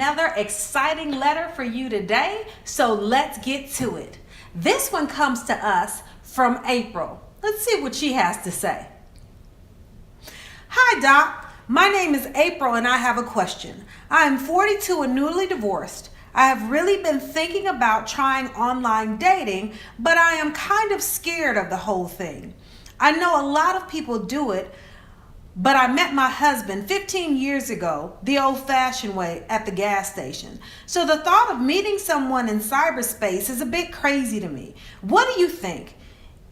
another exciting letter for you today, so let's get to it. This one comes to us from April. Let's see what she has to say. Hi, Doc. My name is April and I have a question. I am 42 and newly divorced. I have really been thinking about trying online dating, but I am kind of scared of the whole thing. I know a lot of people do it, but I met my husband 15 years ago, the old-fashioned way, at the gas station. So the thought of meeting someone in cyberspace is a bit crazy to me. What do you think?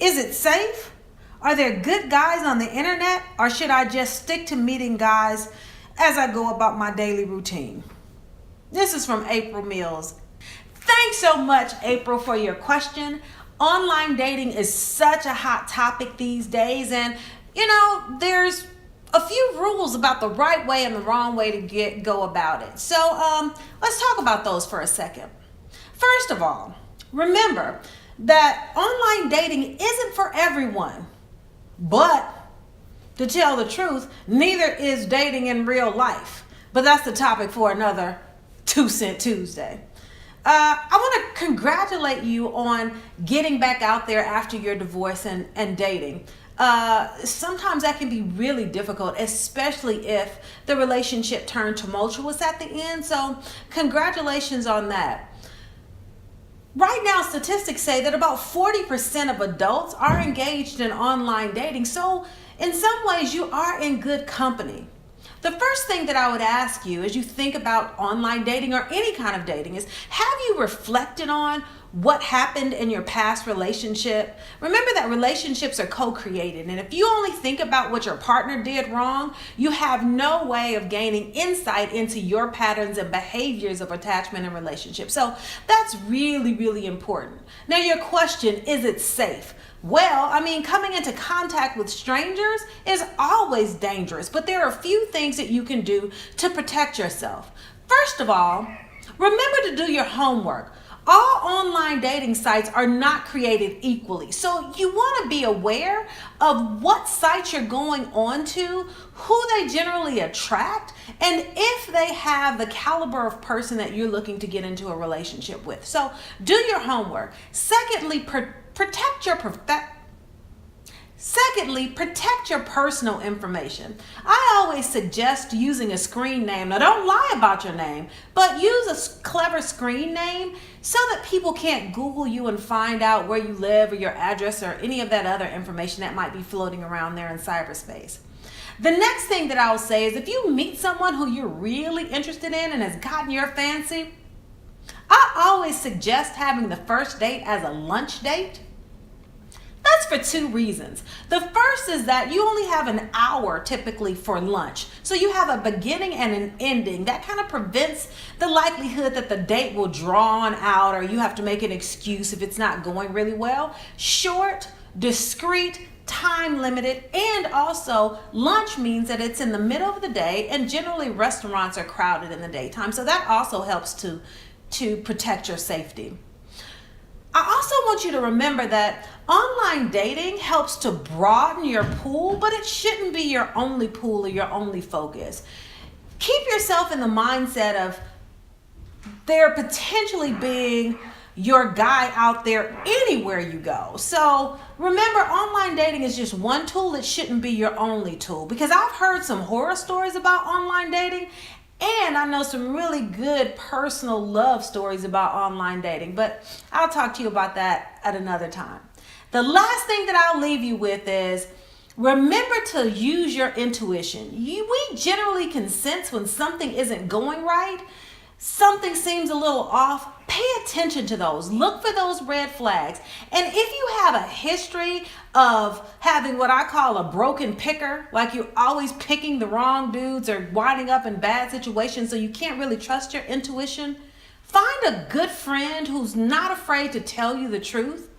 Is it safe? Are there good guys on the internet, or should I just stick to meeting guys as I go about my daily routine? This is from April Mills. Thanks so much, April, for your question. Online dating is such a hot topic these days, and there's a few rules about the right way and the wrong way to go about it. So let's talk about those for a second. First of all, remember that online dating isn't for everyone. But to tell the truth, neither is dating in real life. But that's the topic for another 2 Cent Tuesday. I want to congratulate you on getting back out there after your divorce and dating. Sometimes that can be really difficult, especially if the relationship turned tumultuous at the end. So congratulations on that. Right now, statistics say that about 40% of adults are engaged in online dating. So in some ways, you are in good company. The first thing that I would ask you as you think about online dating or any kind of dating is, have you reflected on what happened in your past relationship? Remember that relationships are co-created, and if you only think about what your partner did wrong, you have no way of gaining insight into your patterns and behaviors of attachment and relationship. So that's really, really important. Now, your question, is it safe? Well, coming into contact with strangers is always dangerous, but there are a few things that you can do to protect yourself. First of all, remember to do your homework. All online dating sites are not created equally, so you want to be aware of what sites you're going on to, who they generally attract, and if they have the caliber of person that you're looking to get into a relationship with. So do your homework. Secondly, protect your personal information. I always suggest using a screen name. Now, don't lie about your name, but use a clever screen name so that people can't Google you and find out where you live or your address or any of that other information that might be floating around there in cyberspace. The next thing that I'll say is, if you meet someone who you're really interested in and has gotten your fancy, I always suggest having the first date as a lunch date. That's for 2 reasons. The first is that you only have an hour typically for lunch. So you have a beginning and an ending. That kind of prevents the likelihood that the date will draw on out or you have to make an excuse if it's not going really well. Short, discreet, time limited, and also lunch means that it's in the middle of the day, and generally restaurants are crowded in the daytime. So that also helps to protect your safety. I also want you to remember that online dating helps to broaden your pool, but it shouldn't be your only pool or your only focus. Keep yourself in the mindset of there potentially being your guy out there anywhere you go. So remember, online dating is just one tool. It shouldn't be your only tool, because I've heard some horror stories about online dating, and I know some really good personal love stories about online dating, but I'll talk to you about that at another time. The last thing that I'll leave you with is, remember to use your intuition. We generally can sense when something isn't going right, something seems a little off. Pay attention to those. Look for those red flags. And if you have a history of having what I call a broken picker, like you're always picking the wrong dudes or winding up in bad situations so you can't really trust your intuition, find a good friend who's not afraid to tell you the truth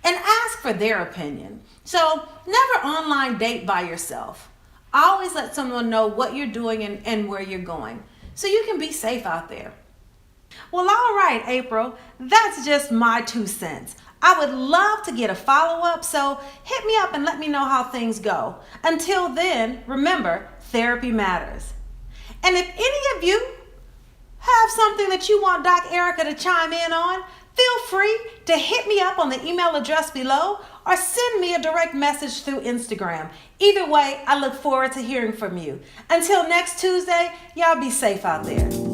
and ask for their opinion. So never online date by yourself. Always let someone know what you're doing and where you're going, so you can be safe out there. Well, all right, April, that's just my 2 cents. I would love to get a follow-up, so hit me up and let me know how things go. Until then, remember, therapy matters. And if any of you have something that you want Doc Erica to chime in on? Feel free to hit me up on the email address below or send me a direct message through Instagram. Either way, I look forward to hearing from you. Until next Tuesday, y'all be safe out there.